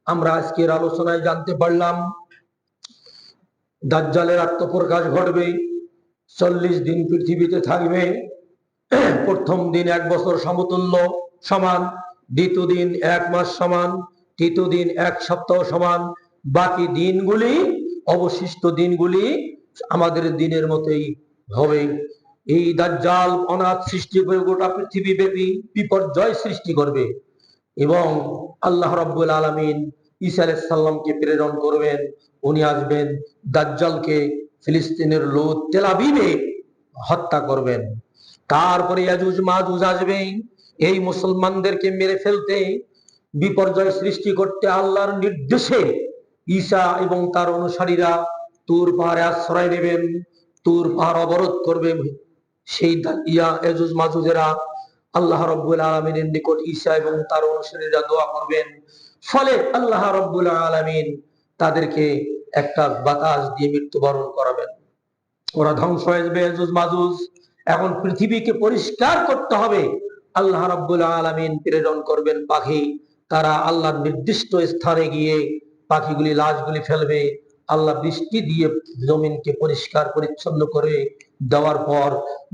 আমরা আজকের আলোচনায় জানতে পারলাম দাজ্জালের আত্মপ্রকাশ ঘটবে, 40 দিন পৃথিবীতে থাকবে। প্রথম দিন 1 বছর সমতুল্য সমান, দ্বিতীয় দিন 1 মাস সমান, তৃতীয় দিন 1 সপ্তাহ সমান, বাকি দিনগুলি অবশিষ্ট দিনগুলি আমাদের দিনের মতোই হবে। এই দাজ্জাল অনাথ সৃষ্টি করে গোটা পৃথিবী ব্যাপী বিপর্যয় সৃষ্টি করবে এবং আল্লাহ রাব্বুল আলামিন ঈসা আলাইহিস সালামকে প্রেরণ করবেন। উনি আসবেন, দাজ্জালকে ফিলিস্তিনের লুদ তেল আবিবে হত্যা করবেন। তারপরে ইয়াজুজ মাজুজ আসবে এই মুসলমানদেরকে মেরে ফেলতে, বিপর্যয় সৃষ্টি করতে। আল্লাহর নির্দেশে ঈসা এবং তার অনুসারীরা তুর পাহাড়ে আশ্রয় নেবেন, তুর পাহাড় অবরোধ করবে। সেই ইয়াজুজ মাজুজেরা আল্লাহ রাব্বুল আলামিনের নিকট ঈসা এবং তার অনুসারীরা দোয়া করবেন, ফলে আল্লাহ রাব্বুল আলামিন তাদেরকে একটা বাতাস দিয়ে মৃত্যুবরণ করাবেন। ওরা ধ্বংস হয়ে যাবে ইয়াজুজ মাজুজ। এখন পৃথিবীকে পরিষ্কার করতে হবে। আল্লাহ রাব্বুল আলামিন প্রেরণ করবেন পাখি, তারা আল্লাহর নির্দিষ্ট স্থানে গিয়ে পাখিগুলি লাশগুলি ফেলবে। আল্লাহ বৃষ্টি দিয়ে জমিনকে পরিষ্কার পরিচ্ছন্ন করে দেওয়ার পর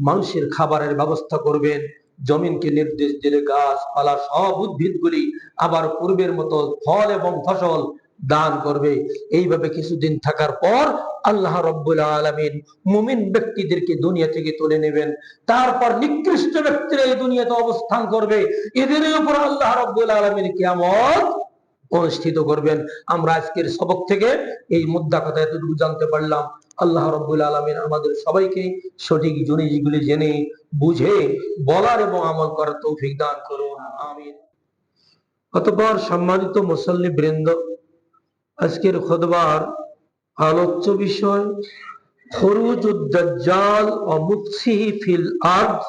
মানুষের খাবারের ব্যবস্থা করবেন। জমিনকে নির্দেশ দিলে গাছপালা সব উদ্ভিদগুলি আবার পূর্বের মতো ফল এবং ফসল দান করবে। এইভাবে কিছুদিন থাকার পর আল্লাহ রাব্বুল আলামিন মুমিন ব্যক্তিদেরকে দুনিয়া থেকে তুলে নেবেন। তারপর নিকৃষ্ট ব্যক্তিরা এই দুনিয়াতে অবস্থান করবে। এদের উপর আল্লাহ রাব্বুল আলামিন কিয়ামত অনুষ্ঠিত করবেন। আমরা আজকের সবক থেকে এই মুদ্রা কথা এতটুকু জানতে পারলাম। আল্লাহ রাব্বুল আলামিন আমাদের সবাইকে সঠিক জিনিসগুলি জেনে বুঝে বলার এবং আমল করার তৌফিক দান করুন, আমিন। অতঃপর সম্মানিত মুসল্লি বৃন্দ, আজকের খুতবার আলোচ্য বিষয় খুরুজুদ দাজ্জাল ওয়া মুকসিহি ফিল আরদ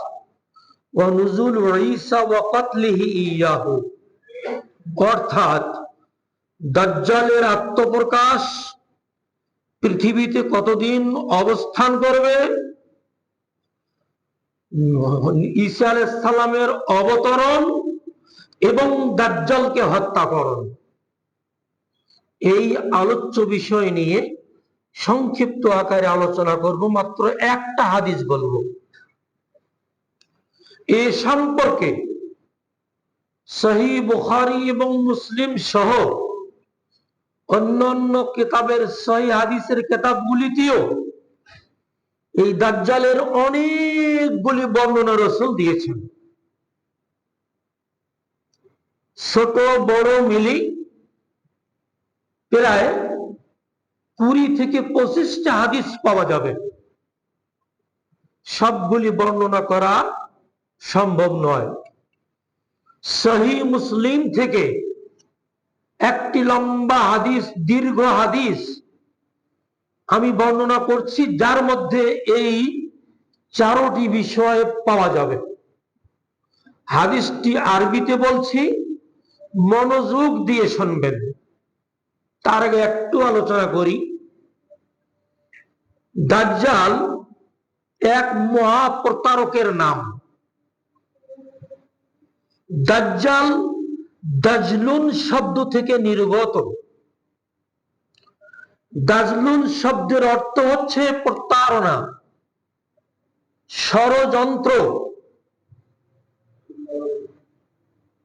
ওয়া নুজুল ঈসা ওয়া কতলিহি ইয়াহু। অর্থাৎ দাজ্জালের আত্মপ্রকাশ, পৃথিবীতে কতদিন অবস্থান করবে, ঈসা আলাইহিস সালামের অবতরণ এবং দাজ্জালকে হত্যাকরণ। এই আলোচ্য বিষয় নিয়ে সংক্ষিপ্ত আকারে আলোচনা করব। মাত্র একটা হাদিস বলবো। এ সম্পর্কে সহিহ বুখারী এবং মুসলিম সহ অন্যান্য কিতাবের সহিহ হাদিসের কিতাবগুলিতেও এই দাজ্জালের অনেকগুলি বর্ণনা রাসূল দিয়েছেন। ছোট বড় মিলি প্রায় 20 থেকে 25টা হাদিস পাওয়া যাবে। সবগুলি বর্ণনা করা সম্ভব নয়। সহিহ মুসলিম থেকে একটি লম্বা হাদিস, দীর্ঘ হাদিস আমি বর্ণনা করছি, যার মধ্যে এই 4টি বিষয় পাওয়া যাবে। হাদিসটি আরবিতে বলছি, মনোযোগ দিয়ে শুনবেন। তার আগে একটু আলোচনা করি। দাজ্জাল এক মহাপ্রতারকের নাম। দাজ্জাল দাজলুন শব্দ থেকে নির্গত। দাজলুন শব্দের অর্থ হচ্ছে প্রতারণা, ষড়যন্ত্র,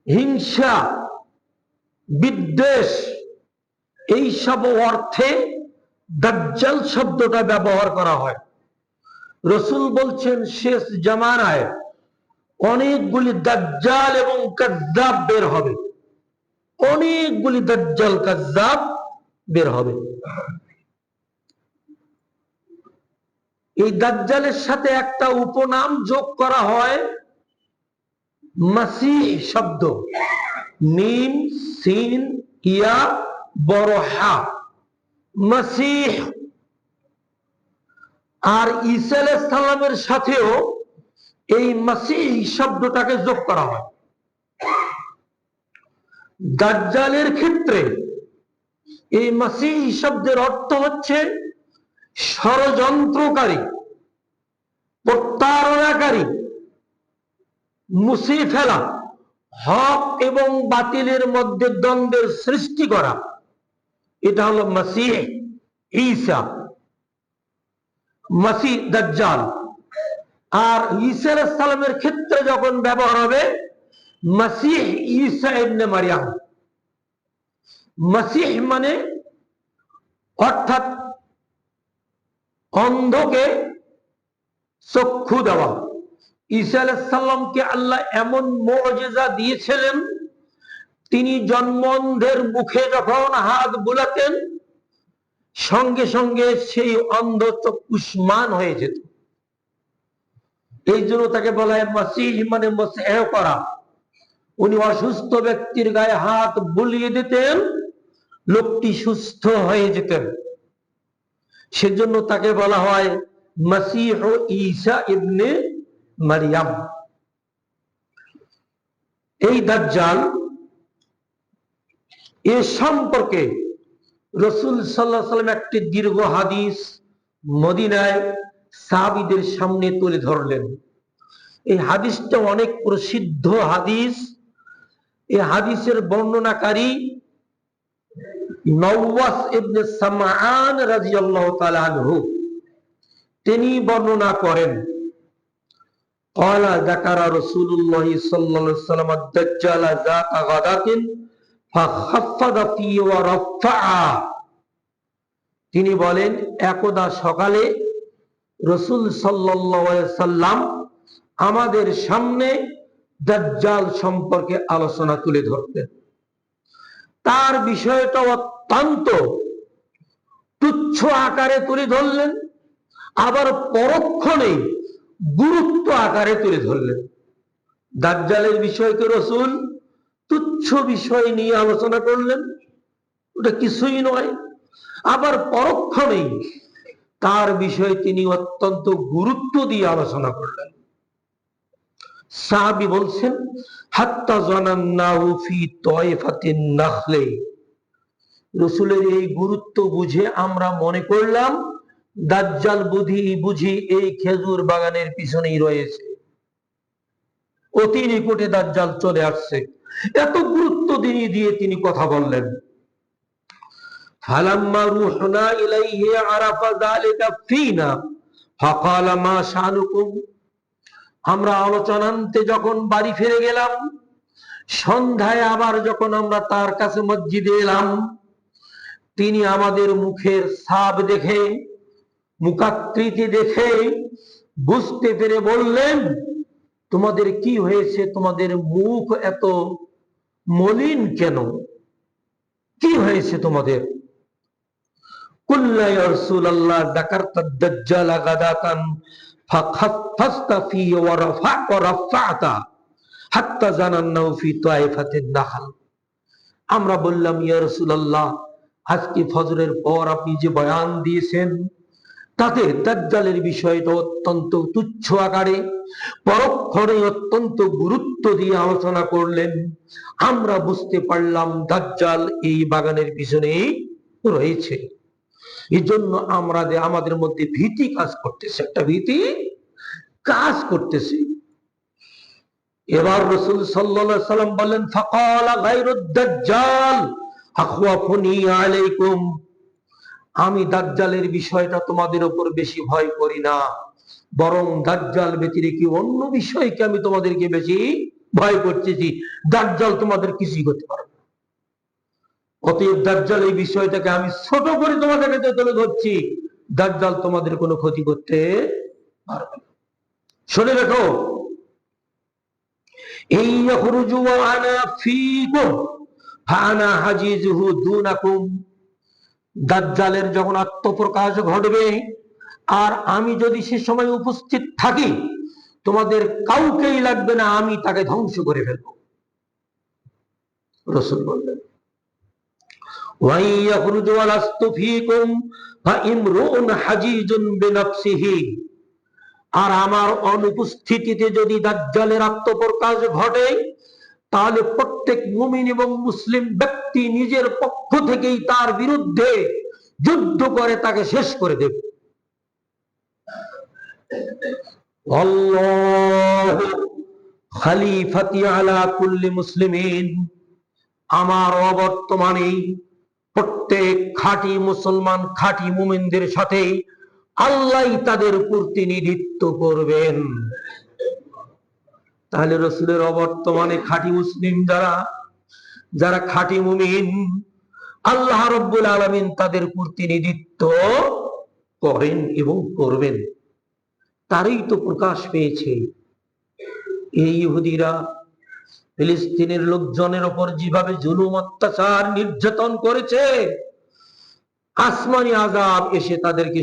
হিংসা, বিদ্বেষ। এই সব অর্থে দাজ্জাল শব্দটা ব্যবহার করা হয়। রাসূল বলছেন শেষ জামানায় অনেকগুলি দাজ্জাল এবং কাযযাব বের হবে। অনেকগুলি দাজ্জাল কাযযাব বের হবে। এই দাজ্জালের সাথে একটা উপনাম যোগ করা হয়, মাসীহ শব্দ। মিম সিন ইয়া বড় হা, মাসীহ। আর ঈসা আলাইহিস সালামের সাথেও এই মাসীহ শব্দটাকে যোগ করা হয়। দাজ্জালের ক্ষেত্রে এই মাসীহ শব্দের অর্থ হচ্ছে ষড়যন্ত্রকারী, প্রতারণাকারী, মুছে ফেলা, হক এবং বাতিলের মধ্যে দ্বন্দ্বের সৃষ্টি করা, এটা হলো মসিহ ঈসা, মসিহ দাজ্জাল। আর ঈসা আলাইহিস সালামের ক্ষেত্রে যখন ব্যবহার হবে মসিহ ঈসা ইবনে মারইয়াম। মসিহ মানে অর্থাৎ অন্ধকে চক্ষু দেওয়া। ঈসা আলাইহিস সালামকে আল্লাহ এমন মুজিজা দিয়েছিলেন, তিনি জন্মন্ধের মুখে যখন হাত বুলাতেন সঙ্গে সঙ্গে সেই অন্ধ চক্ষুষ্মান হয়ে যেত। এই জন্য তাকে বলা হয় মসিহ, মানে মসিহ করা। উনি অসুস্থ ব্যক্তির গায়ে হাত বুলিয়ে দিতেন, লোকটি সুস্থ হয়ে যেতেন। সেজন্য তাকে বলা হয় মসিহ ঈসা ইবনে মারইয়াম। এই দাজ্জাল এ সম্পর্কে রাসূল সাল্লাল্লাহু আলাইহি ওয়াসাল্লাম একটি দীর্ঘ হাদিস মদিনায় সাহাবীদের সামনে তুলে ধরলেন। এই হাদিসটা অনেক প্রসিদ্ধ হাদিস। এই হাদিসের বর্ণনাকারী নওয়াস ইবনে সামআন রাদিয়াল্লাহু তাআলা আনহু, তিনি বর্ণনা করেন قال ذكر رسول الله صلى الله عليه وسلم الدجال ذات غداة فخفض فيه ورفع। তিনি বলেন একদা সকালে রাসূল সাল্লাল্লাহু আলাইহি সাল্লাম আমাদের সামনে দাজ্জাল সম্পর্কে আলোচনা তুলে ধরতেন। তার বিষয়টা অত্যন্ত তুচ্ছ আকারে তুলে ধরলেন, আবার পরক্ষণেই গুরুত্ব আকারে তুলে ধরলেন। দাজ্জালের বিষয়কে রাসূল তুচ্ছ বিষয় নিয়ে আলোচনা করলেন, ওটা কিছুই নয়। আবার পরক্ষণেই তার বিষয়ে তিনি অত্যন্ত গুরুত্ব দিয়ে আলোচনা করলেন। সাহাবী বলছেন হাত্তা জানান্নাহু ফি তায়ফাতিন নাখলে। রাসূলের এই গুরুত্ব বুঝে আমরা মনে করলাম দাজ্জাল বুঝি এই খেজুর বাগানের পিছনেই রয়েছে, অতি নিকটে দাজ্জাল চলে আসছে। এত গুরুত্ব দিয়ে তিনি কথা বললেন। ফালাম্মা রুহনা ইলাইহি আরাফা যালিকা ফিনা ফাকালা মা শানুকুম। আমরা আলোচনান্তে যখন বাড়ি ফিরে গেলাম, সন্ধ্যায় আবার যখন আমরা তার কাছে মসজিদে এলাম, তিনি আমাদের মুখের ছাপ দেখে, মুখাকৃতি দেখে বুঝতে পেরে বললেন তোমাদের কি হয়েছে, তোমাদের মুখ এত মলিন কেন, কি হয়েছে তোমাদের? কুল্লা ইয়া রাসূলুল্লাহ যাকারতা দাজ্জাল গাদাতান ফাখাফফতা ফি ওয়া রাফা'তা হাত্তা জানান্নাহু ফি তায়ফাতিন নাখল। আমরা বললাম ইয়া রাসূলুল্লাহ, আজকে ফজরের পর আপনি যে বয়ান দিয়েছেন তাতে দাজ্জালের বিষয়টা অত্যন্ত তুচ্ছ আকারে পরক্ষণে অত্যন্ত গুরুত্ব দিয়ে আলোচনা করলেন। আমরা বুঝতে পারলাম দাজ্জাল এই বাগানের পিছনেই রয়েছে। এই জন্য আমাদের মধ্যে ভীতি কাজ করতেছে, একটা ভীতি কাজ করতেছে। এবার রাসূল সাল্লাল্লাহু আলাইহি সাল্লাম বলেন ফাকালা গায়রুদ দাজ্জাল আখওয়াফুনি আলাইকুম। আমি দাজ্জালের বিষয়টা তোমাদের উপর বেশি ভয় করি না, বরং দাজ্জাল ব্যতিরেকে অন্য বিষয়কে আমি তোমাদেরকে বেশি ভয় করতেছি। দাজ্জাল তোমাদের কিছুই করতে পারবে না। অতএব দাজ্জাল এই বিষয়টাকে আমি ছোট করে তোমাদের কাছে তুলে ধরছি, দাজ্জাল তোমাদের কোনো ক্ষতি করতে পারবে না। শুনে রাখো, এই ইয়াখরুজু ওয়া আনা ফীকুম ফাআনা হাজিজুহু দুনাকুম। দাজ্জালের যখন আত্মপ্রকাশ ঘটবে আর আমি যদি সে সময় উপস্থিত থাকি, তোমাদের কাউকেই লাগবে না, আমি তাকে ধ্বংস করে ফেলবো। রাসূল বললেন ওয়া ইয়াখরুজু ওয়া লাস্তু ফীকুম ফাইমরুন হাজিজুন বিনাফসিহি। আর আমার অনুপস্থিতিতে যদি দাজ্জালের আত্মপ্রকাশ ঘটে, তাহলে প্রত্যেক মুমিন এবং মুসলিম ব্যক্তি নিজের পক্ষ থেকেই তার বিরুদ্ধে যুদ্ধ করে তাকে শেষ করে দেবে। আল্লাহু খলিফাতি আলা কুল্লি মুসলিমিন, আমার অবর্তমানে প্রত্যেক খাঁটি মুসলমান খাঁটি মুমিনদের সাথে আল্লাহ তাদের প্রতিনিধিত্ব করবেন। তাহলে রসুলের অবর্তমানে খাঁটি মুসলিম যারা, যারা খাঁটি মুমিন, আল্লাহ রাব্বুল আলামিন তাদের প্রতিনিধিত্ব করেন এবং করবেন। তারই তো প্রকাশ পেয়েছে এই ইহুদিরা ফিলিস্তিনের লোকজনের উপর যেভাবে জুলুম অত্যাচার নির্যাতন করেছে, আসমানি আযাব এসে তাদেরকে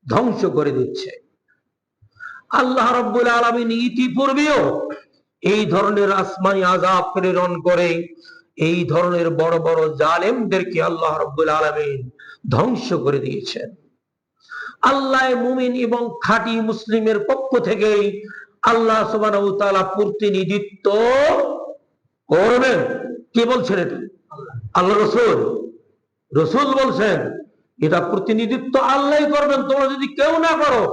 ধ্বংস করে দিচ্ছে। আল্লাহ রাব্বুল আলামিন ইতিপূর্বেও এই ধরনের আসমানি আযাব প্রেরণ করে এই ধরনের বড় বড় জালেমদেরকে আল্লাহ রাব্বুল আলামিন ধ্বংস করে দিয়েছেন। আল্লাহ মুমিন এবং খাঁটি মুসলিমের পক্ষ থেকে আল্লাহ সুবহানাহু ওয়া তাআলা প্রতিনিধিত্ব করবেন। কে বলছেন এটা? আল্লাহ রসুল। রসুল বলছেন এটা প্রতিনিধিত্ব আল্লাহই করবেন, তোমরা যদি কেউ না করো।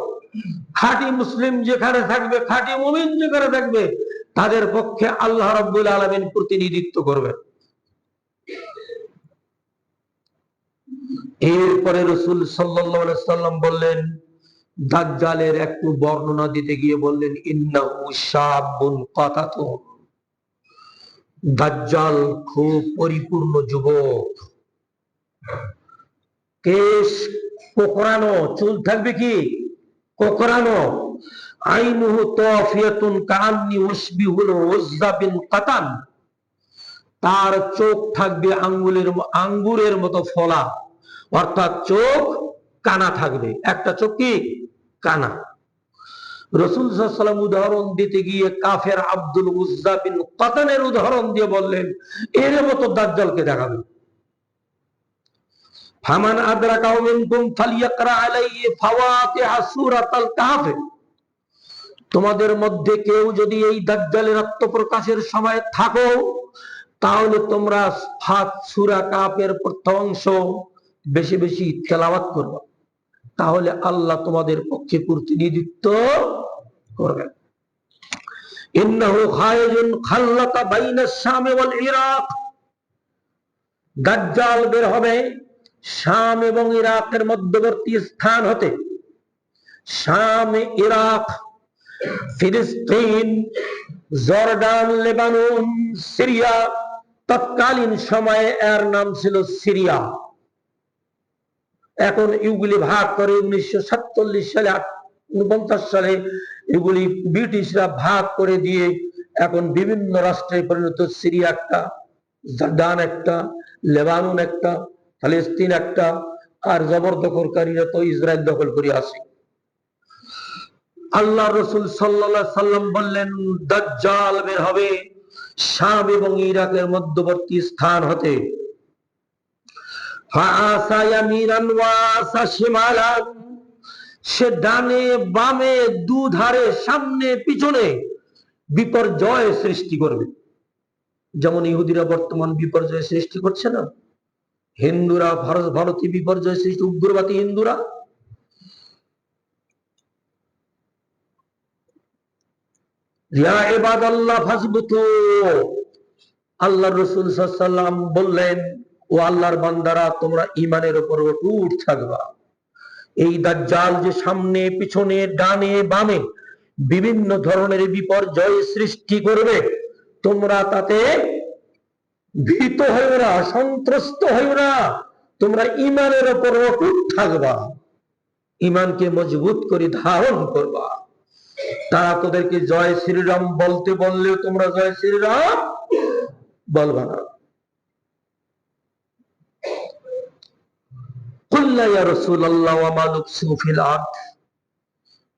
খাঁটি মুসলিম যেখানে থাকবে, খাঁটি মুমিন যেখানে থাকবে, তাদের পক্ষে আল্লাহ রাব্বুল আলামিন প্রতিনিধিত্ব করবেন। এরপরে রাসূল সাল্লাল্লাহু আলাইহি সাল্লাম বললেন, দাজ্জালের একটু বর্ণনা দিতে গিয়ে বললেন, ইন্নাহু শাবুন কাতাতুন, দাজ্জাল খুব পরিপূর্ণ যুবক, কেশ কোকড়ানো, চুল থাকবে কি কোকড়ানো, আইনুহু তাফিয়াতুন কাআন্নি উশবিহুল উযযা বিন কাতান, তার চোখ থাকবে আঙ্গুরের মতো ফলা, অর্থাৎ চোখ কানা থাকবে, একটা চোখ কি কানা। রাসূল সাল্লাল্লাহু আলাইহি ওয়াসাল্লাম উদাহরণ দিতে গিয়ে কাফের আব্দুল উযযা বিন কাতানের উদাহরণ দিয়ে বললেন, এর মতো দাজ্জালকে দেখাবে। ফামান আদরাকা মিনকুম ফালিয়াকরা আলাইহি ফাওয়াতিহা সূরাতাল কাহফ, তোমাদের মধ্যে কেউ যদি এই দাজ্জালের আত্মপ্রকাশের সময় থাকো, তাহলে তোমরা সূরা কাহফের প্রথম অংশ বেশি বেশি তেলাওয়াত করবে, তাহলে আল্লাহ তোমাদের পক্ষে প্রতিনিধিত্ব করবেন। ইন্নাহু খায়জুন খাল্লাতা বাইনাস শাম ওয়াল ইরাক, দাজ্জাল বের হবে শাম এবং ইরাকের মধ্যবর্তী স্থান হতে। শাম, ইরাক, ফিলিস্তিন, জর্ডান, লেবানন, সিরিয়া, তৎকালীন সময়ে এর নাম ছিল সিরিয়া। এখন এগুলি ভাগ করে 1947 সালে 49 সালে এগুলি ব্রিটিশরা ভাগ করে দিয়ে এখন বিভিন্ন রাষ্ট্রে পরিণত। সিরিয়া একটা, জর্ডান একটা, লেবানন একটা, ফিলিস্তিন একটা, আর জবরদখলকারীরা তো ইসরায়েল দখল করে আছে। আল্লাহ রাসূল সাল্লাল্লাহু আলাইহি সাল্লাম বললেন, দাজ্জাল বের হবে শাম এবং ইরাকের মধ্যবর্তী স্থান হতে। সে ডানে বামে দুধারে সামনে পিছনে বিপর্যয় সৃষ্টি করবে। যেমন ইহুদিরা বর্তমান বিপর্যয় সৃষ্টি করছে না, হিন্দুরা ভারতে বিপর্যয় সৃষ্টি, উগ্রবাদী হিন্দুরা। আল্লাহ রাসূল সাল্লাল্লাহু আলাইহি ওয়াসাল্লাম বললেন, ও আল্লাহর বান্দারা, তোমরা ঈমানের উপর অটুট থাকবা। এই দাজ্জাল যে সামনে পিছনে ডানে বামে বিভিন্ন ধরনের বিপর্যয় সৃষ্টি করবে, তোমরা তাতে ভীত হইও না, সন্ত্রস্ত হইও না, তোমরা ঈমানের উপর অটুট থাকবা, ঈমানকে মজবুত করে ধারণ করবা। তারা তোদেরকে জয় শ্রীরাম বলতে বললেও তোমরা জয় শ্রীরাম বলবা না।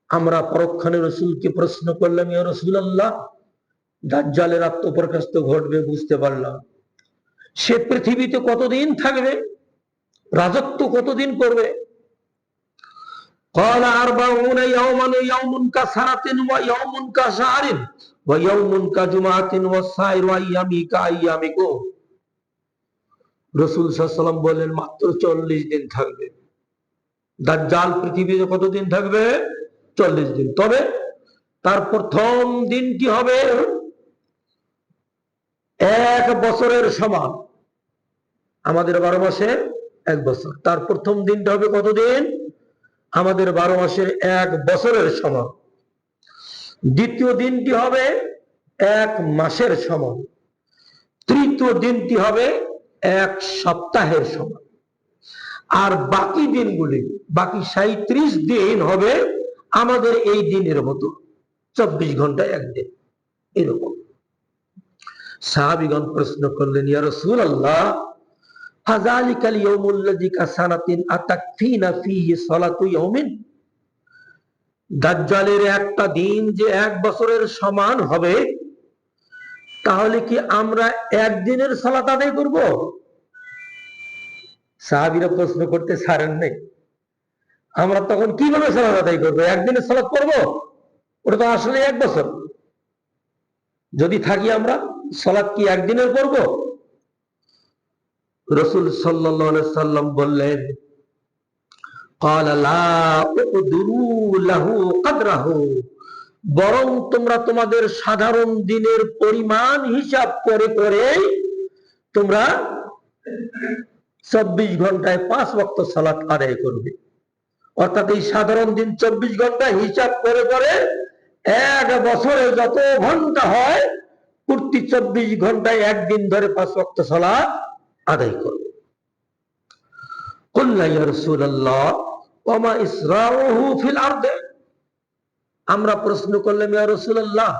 আমরা পরক্ষণে রাসূলকে প্রশ্ন করলাম, ইয়া রাসূলুল্লাহ, দাজ্জালের আত্মপ্রকাশ তো ঘটবে, বুঝতে পারলাম, সে পৃথিবীতে কতদিন থাকবে, রাজত্ব কতদিন করবে? قال 40 يوما يوم كسنة ويوم كشهر ويوم كجمعة والسائر أيامه كأيامكم। রাসূল সাল্লাল্লাহু আলাইহি ওয়াসাল্লাম বলেন, মাত্র 40 দিন থাকবে। দাজ্জাল পৃথিবীতে কতদিন থাকবে? 40 দিন। তবে তার প্রথম দিন কি হবে? এক বছরের সমান। আমাদের 12 মাসের 1 বছর, তার প্রথম দিনটা হবে কতদিন? আমাদের 12 মাসের 1 বছরের সমান। দ্বিতীয় দিনটি হবে 1 মাসের সমান। তৃতীয় দিনটি হবে 1 সপ্তাহের সমান। আর বাকি দিনগুলি, বাকি 37 দিন হবে আমাদের এই দিনের মতো, 24 ঘন্টা একদিন, এরকম। সাহাবীগণ প্রশ্ন করলেন, ইয়া রাসূলুল্লাহ, ফাযালিকাল ইয়াউমুল্লাযী কাসানাতিন আতাকফিনা ফীহি সালাতু ইয়াউমিন? দাজ্জালের একটা দিন যে 1 বছরের সমান হবে, তাহলে কি আমরা একদিনের সালাত আদায় করব? সাহাবীরা প্রশ্ন করতে ছাড়েন নাই। আমরা তখন কিভাবে সালাত আদায় করবো? একদিনের সালাত করব? ওটা তো আসলে 1 বছর। যদি থাকি আমরা, সালাত কি একদিনের করব? রাসূল সাল্লাল্লাহু আলাইহি সাল্লাম বললেন, ক্বালা লা উকদুরু লাহু কদরাহু, বরং তোমরা তোমাদের সাধারণ দিনের পরিমাণ হিসাব করে করে তোমরা 24 ঘন্টায় 5 ওয়াক্ত সালাত আদায় করবে। অর্থাৎ এই সাধারণ দিন 24 ঘন্টা হিসাব করে করে 1 বছরে যত ঘন্টা হয়, প্রতি 24 ঘন্টায় একদিন ধরে 5 ওয়াক্ত সালাত আদায় করবে। কুল্লা ইয়া রাসূলুল্লাহ ওয়া মা ইসরাউহু ফিল আরদে, আমরা প্রশ্ন করলাম, ইয়া রাসূলুল্লাহ,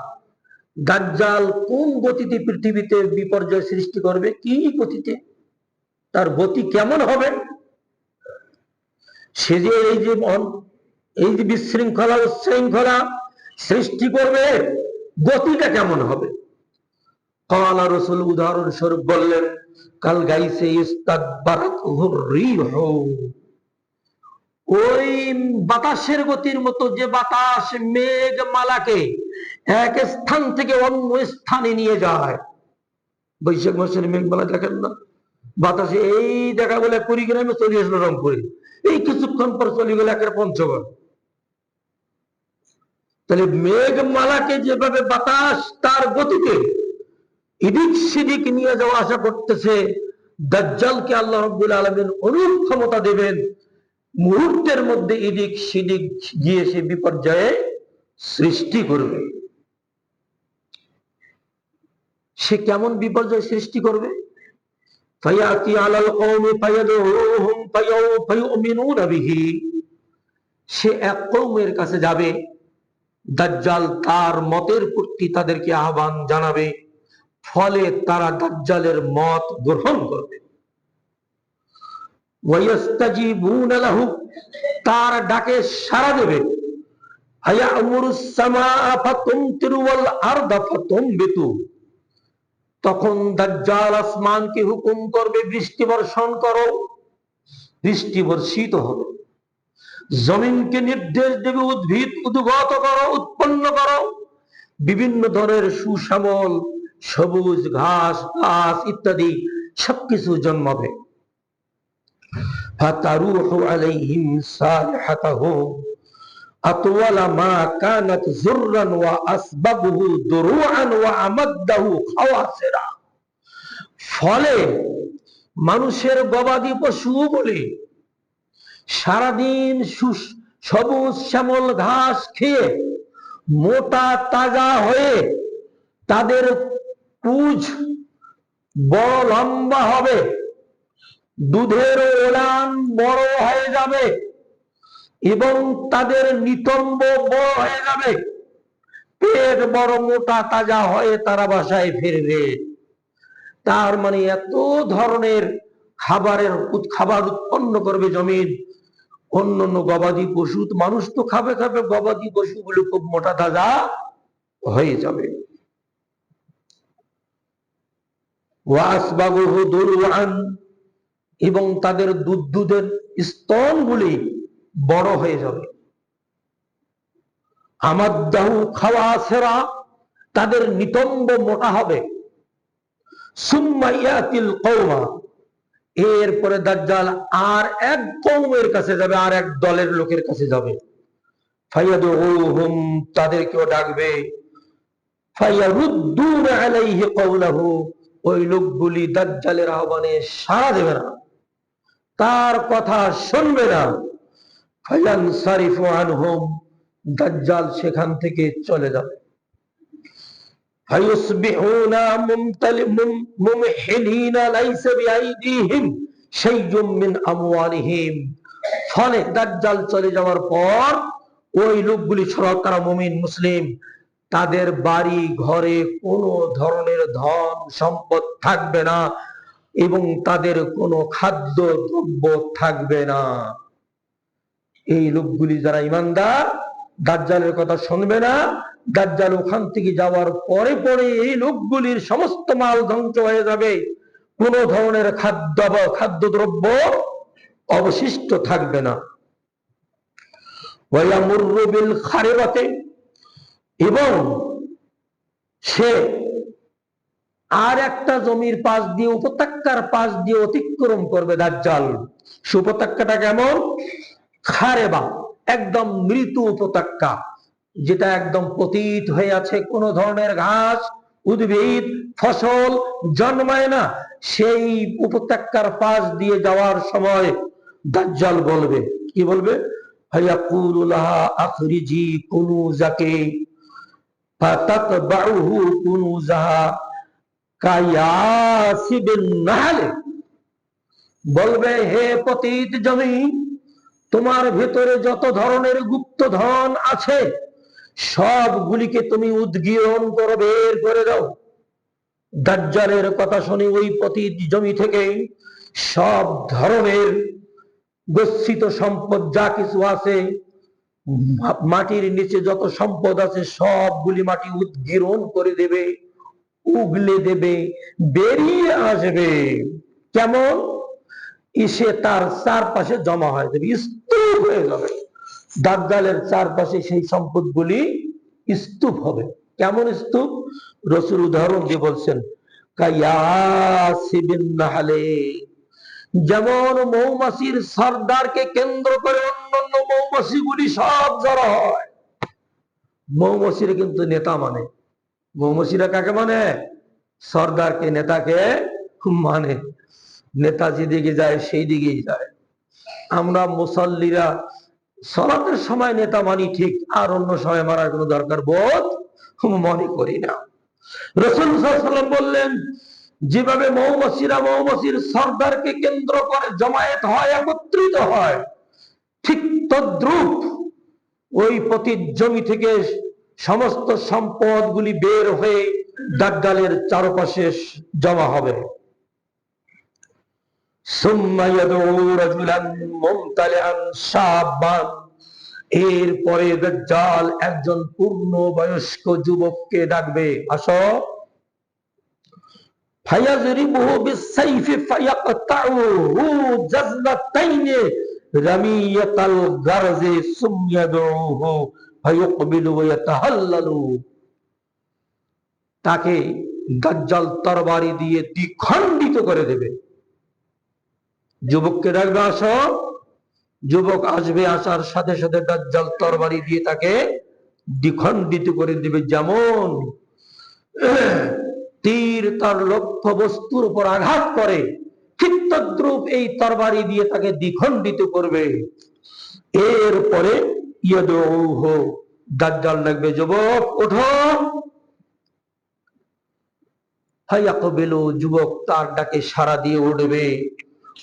দাজ্জাল কোন গতিতে পৃথিবীতে বিপর্যয় সৃষ্টি করবে? কি গতিতে? তার গতি কেমন হবে? সে যে এই যে বিশৃঙ্খলা উচ্ছৃঙ্খলা সৃষ্টি করবে, গতিটা কেমন হবে? ক্বালা, রাসূল উদাহরণস্বরূপ বললেন, কাল গাইসে ইস্তাদবারাতুহুর রিহু, ওই বাতাসের গতির মতো, যে বাতাস মেঘমালাকে এক স্থান থেকে অন্য স্থানে নিয়ে যায়। বৈশাখ মাসের মেঘমালা দেখেন না? বাতাসে এই দেখা বলে কুড়িগ্রামে চলে আসলো রংপুরে, এই কিছুক্ষণ পর চলে গেল একের পঞ্চগড়। তাহলে মেঘমালাকে যেভাবে বাতাস তার গতিতে এদিক সেদিক নিয়ে যাওয়া আশা করতেছে, দাজ্জালকে আল্লাহ রাব্বুল আলামিন অনুরূপ ক্ষমতা দেবেন, মুহূর্তের মধ্যে এদিক সেদিক গিয়ে সে বিপর্যয়ে সৃষ্টি করবে। সে কেমন বিপর্যয় সৃষ্টি করবে? ফায়াতি আলাল কওমি ফায়াদউহুম ফায়ুমিনুনা বিহি, সে এক কওমের কাছে যাবে, দাজ্জাল তার মতের প্রতি তাদেরকে আহ্বান জানাবে, ফলে তারা দাজ্জালের মত গ্রহণ করবে। ওয়ায়াস্তাজিবুনা লাহু, তার ডাকে সাড়া দেবে। আয়ামুরুস সামাআ ফাতুমতিরু ওয়াল আরদা ফাতুমবিতু, তখন দাজ্জাল আসমানকে হুকুম করবে, বৃষ্টি বর্ষণ করো, বৃষ্টি বর্ষিত হবে। জমিনকে নির্দেশ দেবে, উদ্ভিদ উদ্গত করো, উৎপন্ন করো, বিভিন্ন ধরনের সুশ্যামল সবুজ ঘাস গাছ ইত্যাদি সবকিছু জন্মাবে। ফাতারুহু আলাইহিম সালিহাতাহু আতওয়ালা মা কানাত যুররান ওয়া আসবাবুহু দুরুআন ওয়া আমাদাহু খাওয়াসিরা, ফলে মানুষের গবাদি পশু বলে সারাদিন সবুজ শ্যামল ঘাস খেয়ে মোটা তাজা হয়ে তাদের পুঁজ বড় লম্বা হবে, দুধের ওলান বড় হয়ে যাবে এবং তাদের নিতম্ব বড় হয়ে যাবে, পেট বড় মোটা তাজা হয়ে তারা বাসায় ফিরবে। তার মানে এত ধরনের খাবার উৎপন্ন করবে জমিন। অন্যান্য গবাদি পশু, মানুষ তো খাবে খাবে, গবাদি পশুগুলো খুব মোটা তাজা হয়ে যাবে। ওয়াসবাগুহু দুরুআন, এবং তাদের দুধের স্তনগুলি বড় হয়ে যাবে। আমাদাহু খাওয়াসিরা, তাদের নিতম্ব মোটা হবে। সুম্মা ইয়াতিল কওমা, এরপরে দাজ্জাল আর এক কওমের কাছে যাবে, আর এক দলের লোকের কাছে যাবে। ফায়াদউহুম, তাদেরকেও ডাকবে। ফায়ারুদ্দুনা আলাইহি কওলাহু, ওই লোকগুলি দাজ্জালের আহ্বানে সাড়া দেবে না, তার কথা শুনবে না। ফায়ানসারিফু আনহুম, দাজ্জাল সেখান থেকে চলে যাবে। ফায়ুসবিহুনা মুমহিনিনা লাইসা বিআইদিহিম শাইউম মিন আমওয়ালিহিম। ফলে দাজ্জাল চলে যাওয়ার পর ওই লোকগুলি তারা মুমিন মুসলিম, তাদের বাড়ি ঘরে কোনো ধরনের ধন সম্পদ থাকবে না এবং তাদের কোনো খাদ্য দ্রব্য থাকবে না। এই লোকগুলি যারা ইমানদার, দাজ্জালের কথা শুনবে না। দাজ্জাল ওখান থেকে যাওয়ার পরে পরে এই লোকগুলির সমস্ত মাল ধ্বংস হয়ে যাবে, কোনো ধরনের খাদ্যদ্রব্য অবশিষ্ট থাকবে না। ওয়ায়ামুররু বিল খারিবাতি, এবং সে আর একটা জমির পাশ দিয়ে, উপত্যকার পাশ দিয়ে অতিক্রম করবে দাজ্জাল। সে উপত্যকাটা কেমন? খারেবা, একদম মৃত উপত্যকা, যেটা একদম পতিত হয়ে আছে, কোনো ধরনের ঘাস উদ্ভিদ ফসল জন্মায় না। সেই উপত্যকার পাশ দিয়ে যাওয়ার সময় দাজ্জাল বলবে, কি বলবে? ফায়াকুলু লাহা আখরিজি কুনুজাকি ফাতাতবাউহু কুনুজাহা কায়াসিবিন নাহল। বলবে, হে পতিত জমি, তোমার ভেতরে যত ধরনের গুপ্ত ধন আছে সবগুলিকে তুমি উদ্গীরণ করে বের করে দাও। দাজ্জালের কথা শুনে ওই পতিত জমি থেকে সব ধরনের গচ্ছিত সম্পদ যা কিছু আছে, মাটির নিচে যত সম্পদ আছে সবগুলি মাটি উদ্গীরণ করে দেবে, উগলে দেবে, বেরিয়ে আসবে। কেমন? এসে তার চারপাশে জমা হয়ে যাবে, স্তূপ হয়ে যাবে। দাজ্জালের চারপাশে সেই সম্পদগুলি স্তূপ হবে। কেমন স্তূপ? রাসূল উদাহরণ দিয়ে বলছেন, কায়াসিবিন নাহলে, যেমন মৌমাছির সর্দারকে কেন্দ্র করে অন্যান্য মৌমাছিগুলি সব জড়ো হয়। মৌমাছিরা কিন্তু নেতা মানে, মৌমাছিরা কাকে মানে? সর্দারকে, নেতাকে মানে। নেতা যেদিকে যায় সেই দিকেই যায়। আমরা মুসল্লিরা সালাতের সময় নেতা মানি ঠিক, আর অন্য সময় মারার কোনো দরকার বোধ মনে করি না। রাসূল সাল্লাল্লাহু আলাইহি ওয়াসাল্লাম বললেন, যেভাবে মৌমাছিরা মৌমাছির সর্দারকে কেন্দ্র করে জমায়েত হয়, একত্রিত হয়, ঠিক তদ্রূপ ওই পতিত জমি থেকে সমস্ত সম্পদগুলি বের হয়ে দাজ্জালের চারপাশে জমা হবে। এরপরে দাজ্জাল একজন পূর্ণ বয়স্ক যুবককে ডাকবে, আসো। ফায়াজরিবুহু বিসাইফি ফায়াকতাউহু জাজলাতাইন রামিয়াতাল গারজি সুমিয়াদুহু ফায়াকবিলু ওয়া ইয়াতাহাল্লালু। তাকে দাজ্জাল তরবারি দিয়ে দ্বিখণ্ডিত করে দেবে। যুবককে ডাকবে, আসো। যুবক আসবে, আসার সাথে সাথে দাজ্জাল তরবারি দিয়ে তাকে দ্বিখণ্ডিত করে দিবে। যেমন তীর তার লক্ষ্য বস্তুর উপর আঘাত করে, ঠিক তদ্রূপ এই তরবারি দিয়ে তাকে দ্বিখণ্ডিত করবে। এরপরে ইয়াদউহু, দাজ্জাল ডাকবে, যুবক ওঠো। ফায়াকবিলু, যুবক তার ডাকে সাড়া দিয়ে উঠবে।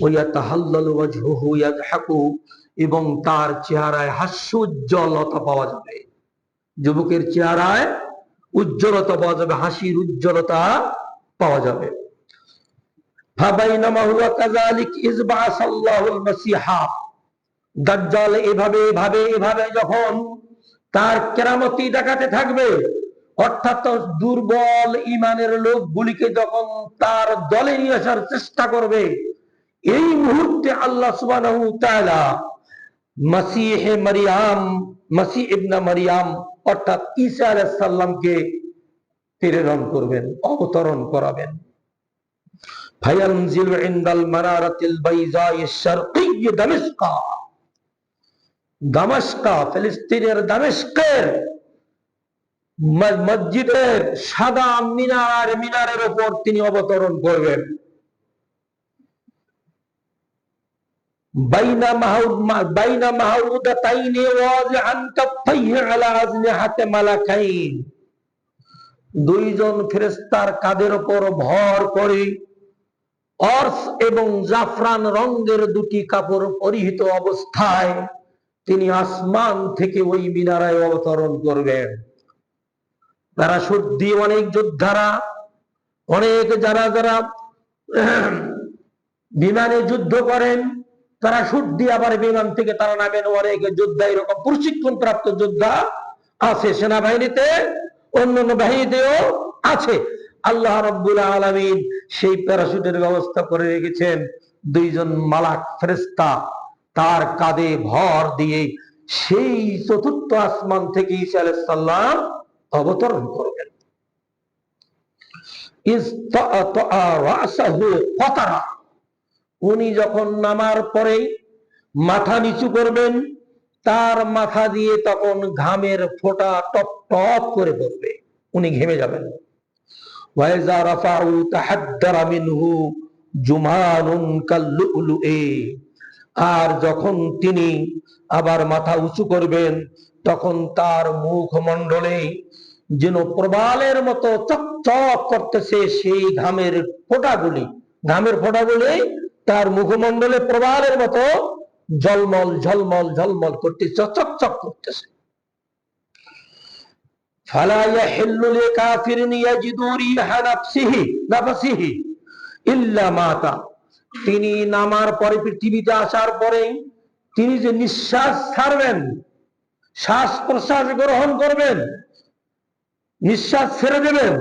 ওয়ায়াতাহাল্লালু ওয়াজহুহু ইয়াযহাকু, এবং তার চেহারায় হাস্য উজ্জ্বলতা পাওয়া যাবে। যুবকের চেহারায় উজ্জ্বলতা পাওয়া যাবে, হাসির উজ্জ্বলতা পাওয়া যাবে। ফাবাইনামা হুয়া কাযালিক ইয বাআসাল্লাহুল মাসীহা, দাজ্জাল এভাবে যখন তার কেরামতি দেখাতে থাকবে, অর্থাৎ দুর্বল ঈমানের লোকগুলিকে যখন তার দলে নিয়ে আসার চেষ্টা করবে, এই মুহূর্তে আল্লাহ সুবহানাহু ওয়া তাআলা মাসীহ ইবনে মারইয়াম অর্থাৎ ঈসা আলাইহিস সালামকে প্রেরণ করবেন, অবতরণ করাবেন। ফায়ানজিলু ইনদাল মানারাতিল বাইযাইশ শারকিয়্য দামেস্কা, দামেস্কা ফিলিস্তিনের দামেস্কের মসজিদের সাদা মিনারের উপর তিনি অবতরণ করবেন। দুইজন ফেরেশতার কাঁধের উপর ভর করে অর্শ এবং জাফরান রঙের দুটি কাপড় পরিহিত অবস্থায় তিনি আসমান থেকে ওই মিনারায় অবতরণ করবেন। প্যারাশুট দিয়ে অনেক যোদ্ধারা, অনেক যারা যারা বিমানে যুদ্ধ করেন, প্যারাশুট দিয়ে আবার বিমান থেকে তারা নামেন। অনেক যোদ্ধা এরকম প্রশিক্ষণ প্রাপ্ত যোদ্ধা আছে সেনাবাহিনীতে, অন্যান্য বাহিনীতেও আছে। আল্লাহ রাব্বুল আলামিন সেই প্যারাশুটের ব্যবস্থা করে রেখেছেন। দুইজন মালাক ফেরেশতা তার কাঁধে ভর দিয়ে সেই চতুর্থ আসমান থেকে ঈসা আলাইহিস সালাম অবতরণ করবেন। উনি যখন নামার পরে মাথা নিচু করবেন, তার মাথা দিয়ে তখন ঘামের ফোঁটা টপ টপ করে পড়বে, উনি ঘেমে যাবেন। আর যখন তিনি আবার মাথা উঁচু করবেন, তখন তার মুখমণ্ডলে যেন প্রবালের মতো চকচক করতেছে সেই ঘামের ফোঁটাগুলি তার মুখমণ্ডলে প্রবালের মতো ঝলমল ঝলমল ঝলমল করতে চকচক করতেছে। ফালা ইয়াহিল্লু লিকাফিরিন ইয়াজিদু রিহা নাফসিহি ইল্লা মাতা। তিনি নামার পরে, পৃথিবীতে আসার পরে তিনি যে নিঃশ্বাস ছাড়বেন, শ্বাস প্রশ্বাস গ্রহণ করবেন, নিঃশ্বাস ছেড়ে দেবেন,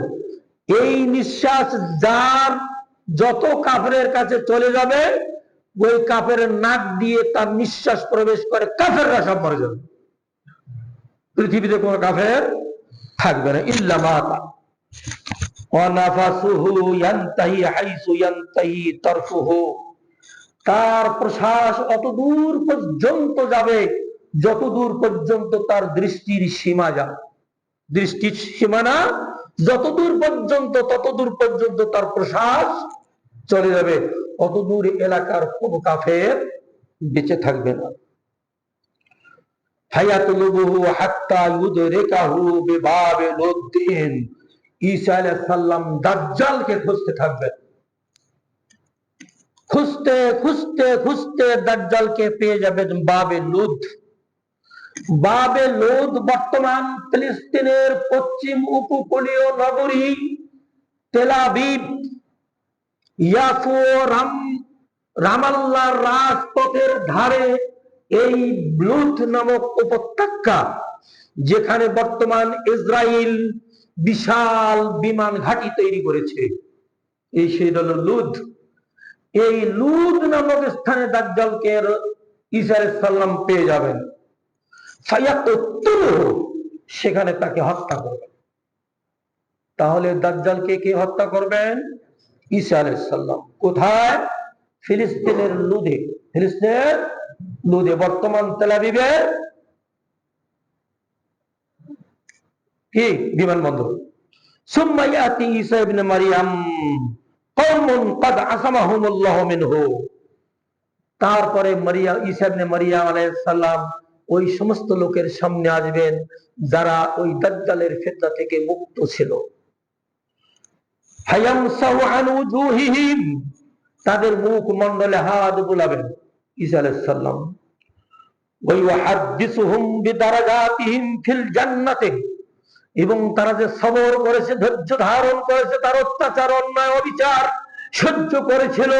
এই নিঃশ্বাস যার যত কাফেরের কাছে চলে যাবে, ওই কাফেরের নাক দিয়ে তার নিঃশ্বাস প্রবেশ করে কাফেররা সব মরে যাবে। পৃথিবীতে কোন কাফের থাকবে না। ইল্লা মাতা ওয়া নাফাসুহু ইয়ানতাহি হাইসু ইয়ানতাহি তারফুহু। তার প্রশ্বাস অত দূর পর্যন্ত যাবে যত দূর পর্যন্ত তার দৃষ্টির সীমা যাবে। দৃষ্টির সীমানা যত দূর পর্যন্ত তত দূর পর্যন্ত তার প্রশ্বাস চলে যাবে। অত দূর এলাকার কোন কাফের বেঁচে থাকবে না। হায়াতুলুহু হাত্তা ইউদরিকাহু বিবাবে লুদ্দিন। ঈসা আলাইহিস সালাম দাজ্জালকে খুঁজতে থাকবেন। খুঁজতে খুঁজতে খুঁজতে দাজ্জালকে পেয়ে যাবেন বাবে লুদ। বাবে লুদ বর্তমান ফিলিস্তিনের পশ্চিম উপকূলীয় নগরী তেল আবিব, ইয়াফো, রামাল্লাহর রাজপথের ধারে এই লুদ নামক উপত্যকা, যেখানে বর্তমান ইসরায়েল বিশাল বিমান ঘাঁটি তৈরি করেছে, এই সেই হলো লুদ। এই লুদ নামক স্থানে দাজ্জালকে ঈসা আলাইহিস সালাম পেয়ে যাবেন। সেখানে তাকে হত্যা করবেন। তাহলে দাজ্জালকে কে হত্যা করবেন? ঈসা আলাইহিস সালাম। কোথায়? ফিলিস্তিনের লুদে। ফিলিস্তিনের লুদে, বর্তমান তেল আবিবের কি বিমানবন্দর। সুম্মা ইয়াতি ঈসা ইবনে মারইয়াম কওমুন ক্বাদ আসামাহুমুল্লাহু মিনহু। তারপরে ঈসা ইবনে মারইয়াম আলাইহিস সালাম ওই সমস্ত লোকের সামনে আসবেন যারা ওই দাজ্জালের ফিতনা থেকে মুক্ত ছিল। হায়ামসাহু আন উজুহিহিম, তাদের মুখ মণ্ডলে হাত বুলাবেন ঈসা আলাইহিস সালাম। ওয়া ইউহাদ্দিসুহুম বিদারাজাতিহিম ফিল জান্নাতি, এবং তারা যে সবর করেছে, ধৈর্য ধারণ করেছে, তার অত্যাচার অন্যায় অবিচার সহ্য করেছিল,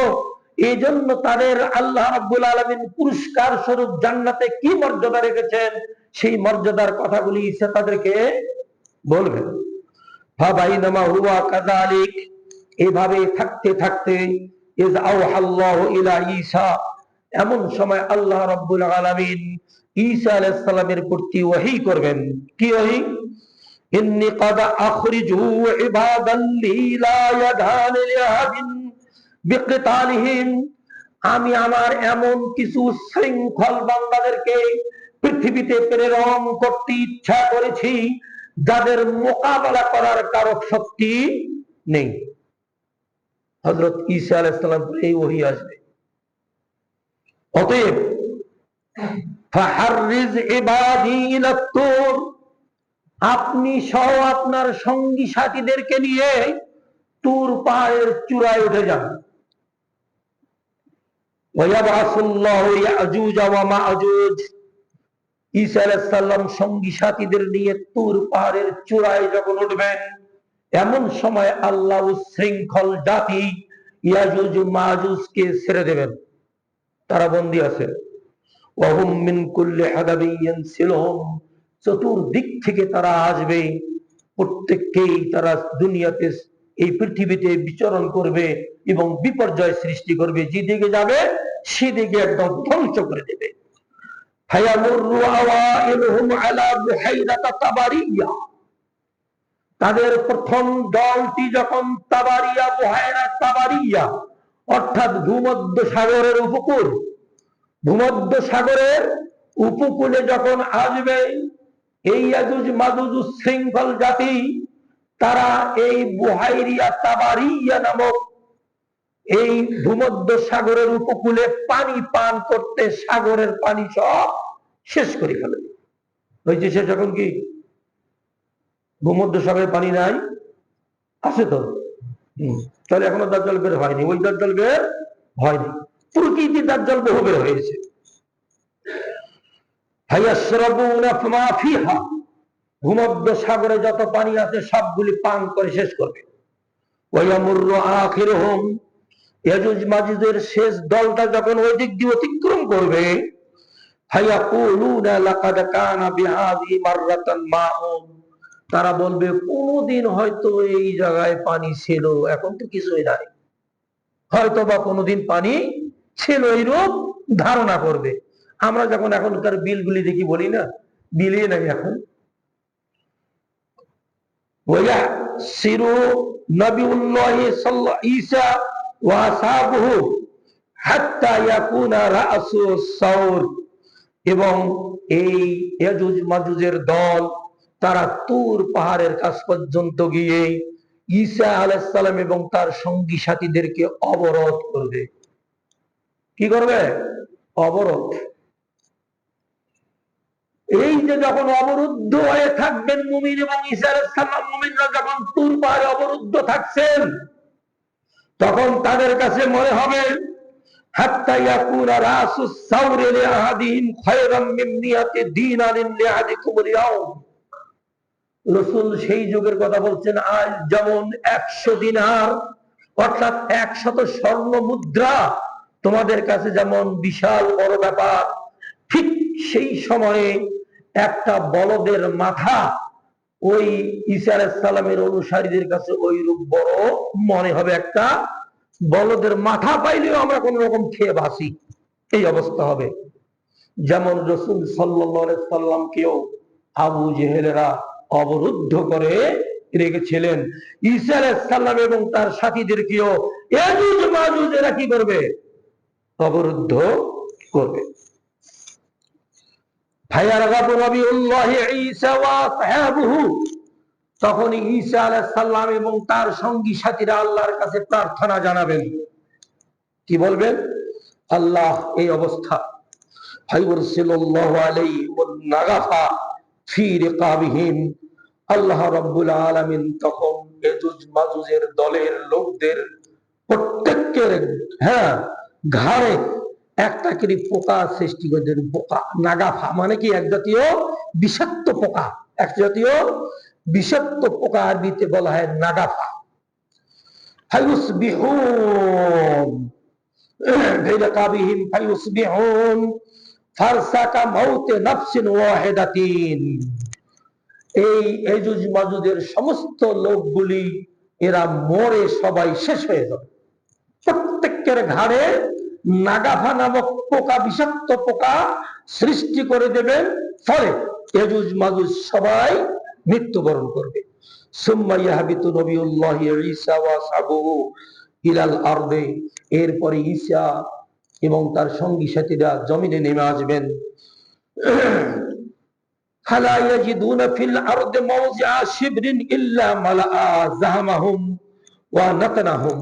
এই জন্য তাদের আল্লাহ রাব্বুল আলামিন পুরস্কার স্বরূপ জান্নাতে কি মর্যাদা রেখেছেন, সেই মর্যাদার কথাগুলি ঈসা তাদেরকে বলবেন। ফাবাইনামা হুয়া কাযালিক, এভাবে থাকতে থাকতে ইয আওহাল্লাহু ইলা ঈসা, এমন সময় আল্লাহ রাব্বুল আলামিন ঈসা আলাইহিস সালামের প্রতি ওহী করবেন। কি ওহী? ইন্নী ক্বাদ আখরিজু ইবাদাল্লি লা ইয়াদানি লিআহাদিন বিকিতালিহিম, আমি আমার এমন কিছু শৃঙ্খল বান্দাদেরকে পৃথিবীতে প্রেরণ করতে ইচ্ছা করেছি যাদের মোকাবেলা করার কারো শক্তি নেই। হযরত ঈসা আলাইহিস সালাম এই ওহী আসবে। অতএব ফাহাররিজ ইবাদি ইলা তুর, আপনি সহ আপনার সঙ্গী সাথীদেরকে নিয়ে তুর পাহাড়ের চূড়ায় উঠে যান। ওয়ায়াবআসুল্লাহু ইয়াজুজ ওয়া মাজুজ, ঈসা আলাইহিস সালাম সঙ্গী সাথীদের নিয়ে তুর পাহাড়ের চূড়ায় যখন উঠবেন, এমন সময় আল্লাহ উচ্ছৃঙ্খল জাতি ইয়াজুজ মাজুজকে ছেড়ে দেবেন। তারা বন্দী আছে। ওয়াহুম মিন কুল্লি হাদাবিন ইয়ানসিলুহুম, চতুর্দিক থেকে তারা আসবে, প্রত্যেককেই তারা দুনিয়াতে এই পৃথিবীতে বিচরণ করবে এবং বিপর্যয় সৃষ্টি করবে। যেদিকে যাবে সেদিকে একদম ধ্বংস করে দেবে। ফায়ামুরু আওয়াইলুহুম আলা বুহাইরাতা তাবারিয়া, তাদের প্রথম দলটি যখন তাবারিয়া, বুহাইরা তাবারিয়া অর্থাৎ ভূমধ্য সাগরের উপকূল, ভূমধ্য সাগরের উপকূলে যখন আসবে, এই ইয়াজুজ মাজুজ শৃঙ্খল জাতি তারা এই বুহাইরিয়া তাবারিয়া নামক এই ভূমধ্য সাগরের উপকূলে পানি পান করতে সাগরের পানি সব শেষ করে ফেলবে। হয়েছে শেষ এখন কি ভূমধ্য সাগরের পানি নাই? আছে তো। তাহলে এখনো দাজ্জাল বের হয়নি, ওই দাজ্জাল বের হয়নি, প্রকৃতি দাজ্জাল বহু বের হয়েছে। ভূমধ্য সাগরে যত পানি আছে সবগুলি পান করে শেষ করবে। ইয়াজুজ মাজুজের শেষ দলটা যখন ওই দিক দিয়ে অতিক্রম করবে, তারা বলবে কোনদিন হয়তো এই জায়গায় পানি ছিল, এখন তো কিছুই নাই, হয়তো বা কোনদিন পানি ছিল, এইরূপ ধারণা করবে। আমরা যখন এখনকার বিলগুলি দেখি বলি না বিলে নাই এখন। ঈসা ওয়া আসহাবুহু হাত্তা ইয়াকুনা রাসু সাউর, এবং এই ইয়াজুজ মাজুজের দল তারা তুর পাহাড়ের কাছ পর্যন্ত গিয়ে ঈসা আলাইহিস সালাম এবং তার সঙ্গী সাথীদেরকে অবরোধ করবে। কি করবে? অবরোধ। এই যে যখন অবরুদ্ধ হয়ে থাকবেন মুমিন এবং ঈসা আলাইহিস সালাম, মুমিনরা যখন তুর পাহাড়ে অবরুদ্ধ থাকছেন, তখন তাদের কাছে মনে হবে হাত্তা ইয়াকুনা রাসুস সাউরি লিআহাদিহিম খায়রাম মিন মিয়াতি দিনারিন লিআহাদিকুমুল ইয়াউম। রাসূল সেই যুগের কথা বলছেন, আজ যেমন 100 দিনার অর্থাৎ 100 স্বর্ণ মুদ্রা তোমাদের কাছে যেমন বিশাল বড় ব্যাপার, ঠিক সেই সময়ে একটা বলদের মাথা ওই ঈসা আলাইহিস সালামের অনুসারীদের কাছে ওই রূপ বড় মনে হবে। একটা বলদের মাথা পাইলেও আমরা কোন রকম খেয়ে বাসি, এই অবস্থা হবে। যেমন রাসূল সাল্লাল্লাহু আলাইহি সাল্লামকেও আবু জেহেলেরা অবরুদ্ধ করে রেখেছিলেন, ঈসা আলাইহিস সালাম এবং তার সাথীদেরকেও ইয়াজুজ মাজুজেরা কি করবে? অবরুদ্ধ করবে। তখন ঈসা আলাইহিস সালাম এবং তার সঙ্গী সাথীরা আল্লাহর কাছে প্রার্থনা জানাবেন। কি বলবেন? আল্লাহ এই অবস্থা, আল্লাহ রাব্বুল আলামিন তখন ইয়াজুজ মাজুজের দলের লোকদের প্রত্যেকের ঘাড়ে একটা করে পোকা সৃষ্টি করে দেন। পোকা, নাগাফা মানে কি? এক জাতীয় বিষাক্ত পোকা, এক জাতীয় বিষাক্ত পোকা, আরবিতে বলা হয় নাগাফা। ফায়ুসবিহুন বিরাকাবিহিম ফায়ুসবিহুন ফারসাকা মাউতে নাফসিন ওয়াহিদাতিন। এই ইয়াজুজ মাজুজের সমস্ত লোকগুলি এরা মরে সবাই শেষ হয়ে যাবে। প্রত্যেকের ঘাড়ে নাগাফা নামক পোকা, বিষাক্ত পোকা সৃষ্টি করে দেবেন, ফলে ইয়াজুজ মাজুজ সবাই মৃত্যুবরণ করবে। সুম্মা ইয়াহবিতু নবিয়ুল্লাহি ঈসা ওয়া আসহাবুহু ইলাল আরদে, এরপরে ঈসা এবং তার সঙ্গী সাথীরা জমিনে নেমে আসবেন। ফালা ইয়াজিদুনা ফিল আরদি মাওজিআ শিবরিন ইল্লা মালাআ জাহামাহুম ওয়া নাতনাহুম।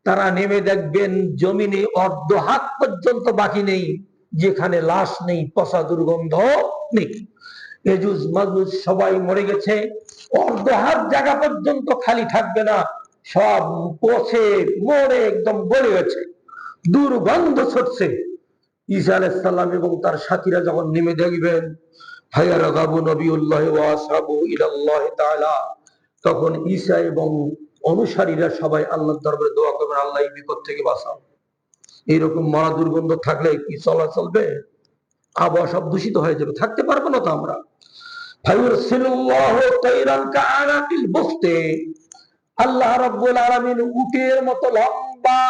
তারা নেমে দেখবেন জমিনে অর্ধ হাত পর্যন্ত বাকি নেই, যেখানে লাশ নেই, পচা দুর্গন্ধ নেই। এজুজ মাজুজ সবাই মরে গেছে, অর্ধ হাত জায়গা পর্যন্ত খালি থাকবে না, সব পচে মরে একদম গলে গেছে, দুর্গন্ধ ছড়ছে। ঈসা আলাইহিস সালাম এবং তার সাথীরা যখন নেমে দেখবেন, ফায়ারাগাবু নবিয়ুল্লাহ ওয়া আসহাবু ইলাল্লাহ তাআলা, তখন ঈসা এবং অনুসারীরা সবাই আল্লাহর দরবারে দোয়া করবেন, আল্লাহ এই বিপদ থেকে বাঁচাও। এইরকম মরা দুর্গন্ধ থাকলে কি চলা চলবে? আবহাওয়া সব দূষিত হয়ে যাবে, থাকতে পারবো না তো আমরা। আল্লাহ রাব্বুল আলামিন উটের মতো লম্বা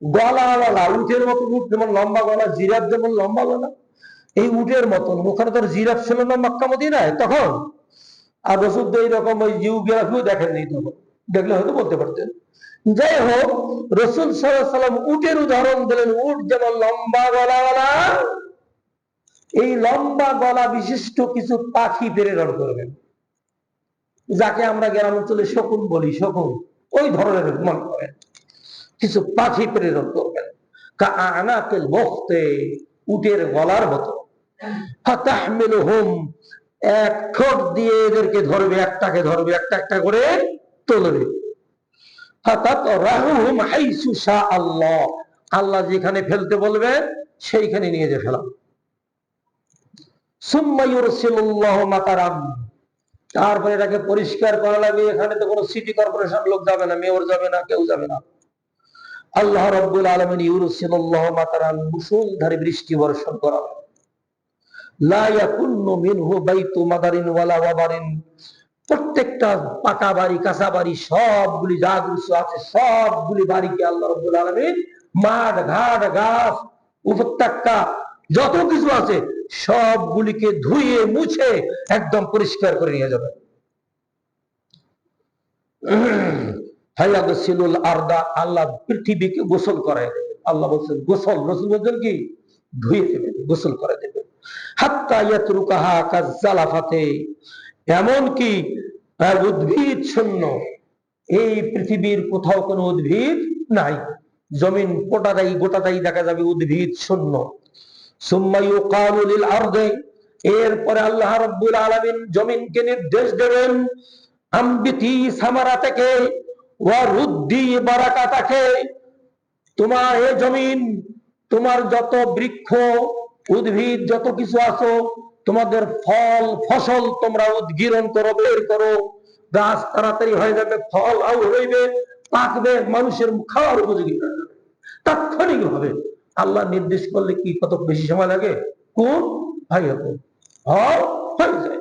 গলাওয়ালা, উটের মতো, উট যেমন লম্বা গলা, জিরাফ যেমন লম্বা গলা, এই উটের মতন। ওখানে তোর জিরাফ ছিল না মক্কা মদিনায় তখন, আর রসুল তো এইরকম ওই জিওগ্রাফিও দেখেননি তখন, দেখলে হয়তো বলতে পারতেন। যাই হোক, রসুল সাল্লাল্লাহু আলাইহি ওয়াসাল্লাম উটের উদাহরণ দিলেন, উট যেমন লম্বা গলাওয়ালা, এই লম্বা গলা বিশিষ্ট কিছু পাখি প্রেরণ করবেন, যাকে আমরা গ্রাম অঞ্চলে শকুন বলি, শকুন ওই ধরনের মনে করেন, কিছু পাখি প্রেরণ করবেন, কাআনাতিল মুখতে, উটের গলার মতো। ফাতাহমিলুহুম, এক ঠোঁট দিয়ে এদেরকে ধরবে, একটাকে ধরবে, একটা একটা করে তুলবে। ফাতাতরাহুম হাইসু শা আল্লাহ, আল্লাহ যেখানে ফেলতে বলবে সেইখানে নিয়ে যে ফেলা। সুম্মা ইউরসিলুল্লাহু মাতারাম, তারপরে এটাকে পরিষ্কার করা লাগবে। এখানে তো কোনো সিটি কর্পোরেশন লোক যাবে না, মেয়র যাবে না, কেউ যাবে না। আল্লাহ রাব্বুল আলামিন ইউরসিলুল্লাহু মাতারান, মুষলধারে বৃষ্টি বর্ষণ করাবে। লা ইয়াকুন্নু মিনহু বাইতু মাদারিন ওয়ালা ওয়াবারিন, প্রত্যেকটা পাকা বাড়ি, কাঁচা বাড়ি, সবগুলি যা কিছু আছে সবগুলি বাড়িকে আল্লাহ রাব্বুল আলামিন মাঠ, ঘাট, গাছ, উপত্যকা যত কিছু আছে সবগুলিকে ধুয়ে মুছে একদম পরিষ্কার করে নিয়ে যাবে। হায়াগসিলুল আরদা, আল্লাহ পৃথিবীকে গোসল করায় দেবে। আল্লাহ বলছেন গোসল, রাসূল বলছেন কি ধুয়ে দেবে, গোসল করে দেবে। হাত্তা ইয়াতরুকাহা কাজ্জালাফাতে, এমন কি উদ্ভিদ শূন্য, এই পৃথিবীর কোথাও কোনো উদ্ভিদ নাই, জমিন গোটাটাই গোটাটাই দেখা যাবে উদ্ভিদ শূন্য। সুম্মা ইউকালু লিল আরদি, এরপরে আল্লাহ রাব্বুল আলামিন জমিনকে নির্দেশ দেবেন, আম্বিতি সামারাতাকে ওয়া রুদ্দি বারাকাতাকে, তোমার এই জমিন, তোমার যত বৃক্ষ, উদ্ভিদ যত কিছু আছো, তোমাদের ফল ফসল তোমরা উদ্গীরণ করো, বের করো, গাছ তাড়াতাড়ি হয়ে যাবে, ফল আউ হইবে, পাকবে, মানুষের খাওয়ার উপযোগী হয়ে যাবে তাৎক্ষণিক ভাবে। আল্লাহ নির্দেশ করলে কি কত বেশি সময় লাগে? কোন ভাই হয়ে যায়।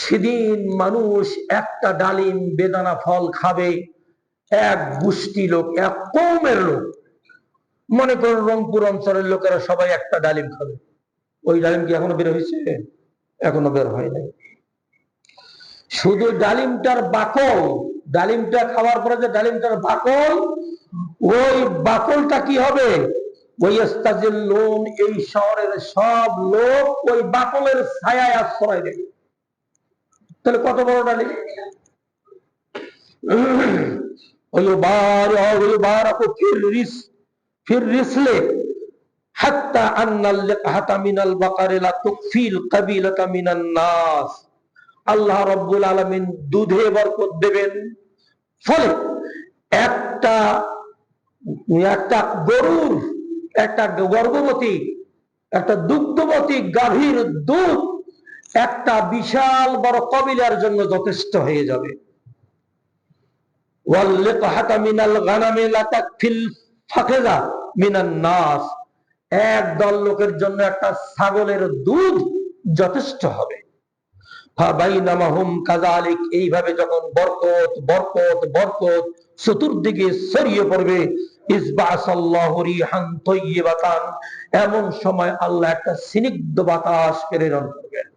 সেদিন মানুষ একটা ডালিম বেদানা ফল খাবে, এক গোষ্ঠী লোক, এক কওমের লোক, মনে করুন রংপুর অঞ্চলের লোকেরা সবাই একটা ডালিম খাবে। ওই ডালিম কি এখনো বের হয়েছে? এখনো বের হয় নাই। শুধু ডালিমটার বাকল, ডালিমটা খাওয়ার পরে যে ডালিমটার বাকল, ওই বাকলটা কি হবে? এই শহরের সব লোক ওই বাকলের ছায়ায় আশ্রয় দেবে। তাহলে কত বড় ডালিম! আল্লাহ রাব্বুল আলামিন দুধে বরকত দেবেন, ফলে একটা গরুর, একটা গর্ভবতী, একটা দুগ্ধবতী গাভীর দুধ একটা বিশাল বড় কবিলার জন্য যথেষ্ট হয়ে যাবে। একদল লোকের জন্য একটা ছাগলের দুধ যথেষ্ট হবে। এইভাবে যখন বরকত বরকত বরকত চতুর্দিকে ছড়িয়ে পড়বে, এমন সময় আল্লাহ একটা স্নিগ্ধ বাতাস প্রেরণ করবেন।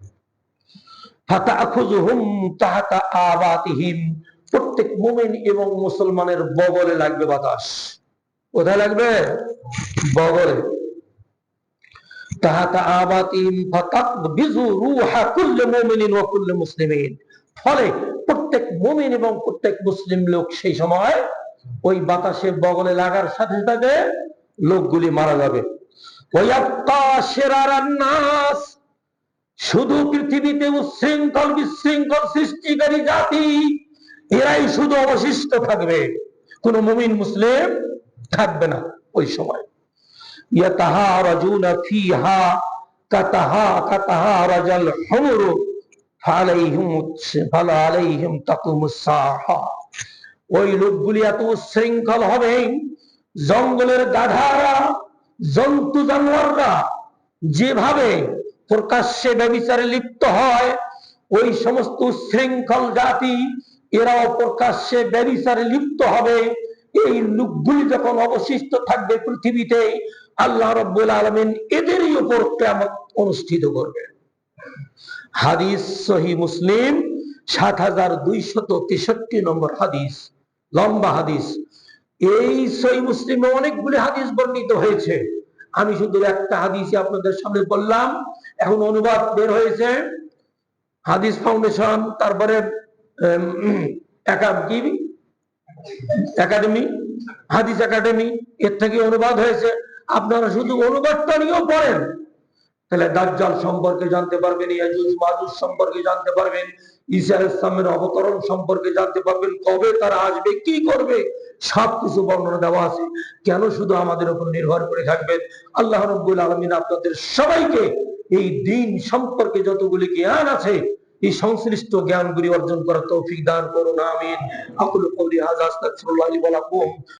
ফাতাখুযুহুম তাহতা আবাতিহিম, প্রত্যেক মুমিন এবং মুসলমানের বগলে লাগবে বাতাস। কোথায় লাগবে? বগলে। তাহতা আবাতিহিম ফাতাকবিযু রূহা কুল্লি মুমিনিন ওয়া কুল্লি মুসলিমিন, ফলে প্রত্যেক মুমিন এবং প্রত্যেক মুসলিম লোক সেই সময় ওই বাতাসের বগলে লাগার সাথে সাথে লোকগুলি মারা যাবে। ওয়ায়াবকা শিরারান নাস, শুধু পৃথিবীতে উচ্ছৃঙ্খল বিশৃঙ্খল সৃষ্টিকারী জাতি এরাই শুধু অবশিষ্ট থাকবে, কোন মুমিন মুসলিম থাকবে না ওই সময়। ইয়াতাহারাজুনা ফিহা কাতাহারাজাল হুমুর ফালাইহিম তাকুমুস সাহা, ওই লোকগুলি এত উচ্ছৃঙ্খল হবে, জঙ্গলের গাধারা, জন্তু জানোয়াররা যেভাবে প্রকাশ্যে ব্যভিচারে লিপ্ত হয়, ওই সমস্ত উচ্ছৃঙ্খল জাতি এরাও প্রকাশ্যে ব্যভিচারে লিপ্ত হবে। এই লোকগুলি যখন অবশিষ্ট থাকবে পৃথিবীতে, আল্লাহ রাব্বুল আলামিন এদেরই উপর কিয়ামত অনুষ্ঠিত করবে। হাদিস সহিহ মুসলিম ৭২৬৩ নম্বর হাদিস, লম্বা হাদিস। এই সহিহ মুসলিমে অনেকগুলি হাদিস বর্ণিত হয়েছে, আমি শুধু একটা হাদিস আপনাদের সামনে বললাম। এখন অনুবাদ বের হয়েছে, হাদিস ফাউন্ডেশন, তারপরে একাডেমি, হাদিস একাডেমি, এর থেকে অনুবাদ হয়েছে। আপনারা শুধু অনুবাদটা নিয়েও পড়েন, তাহলে দাজ্জাল সম্পর্কে জানতে পারবেন, ইয়াজুজ মাজুজ সম্পর্কে জানতে পারবেন, ঈসা আলাইহিস সালামের অবতরণ সম্পর্কে জানতে পারবেন, কবে তারা আসবে, কি করবে, সবকিছু বর্ণনা দেওয়া আছে। কেন শুধু আমাদের উপর নির্ভর করে থাকবেন? আল্লাহ রাব্বুল আলামিন আপনাদের সবাইকে এই দ্বীন সম্পর্কে যতগুলি জ্ঞান আছে এই সংশ্লিষ্ট জ্ঞানগুলি অর্জন করার তৌফিক দান করুন, আমিন। আকুলু কওলি হাযা আস্তাগফিরুল্লাহ লি ওয়া লাকুম।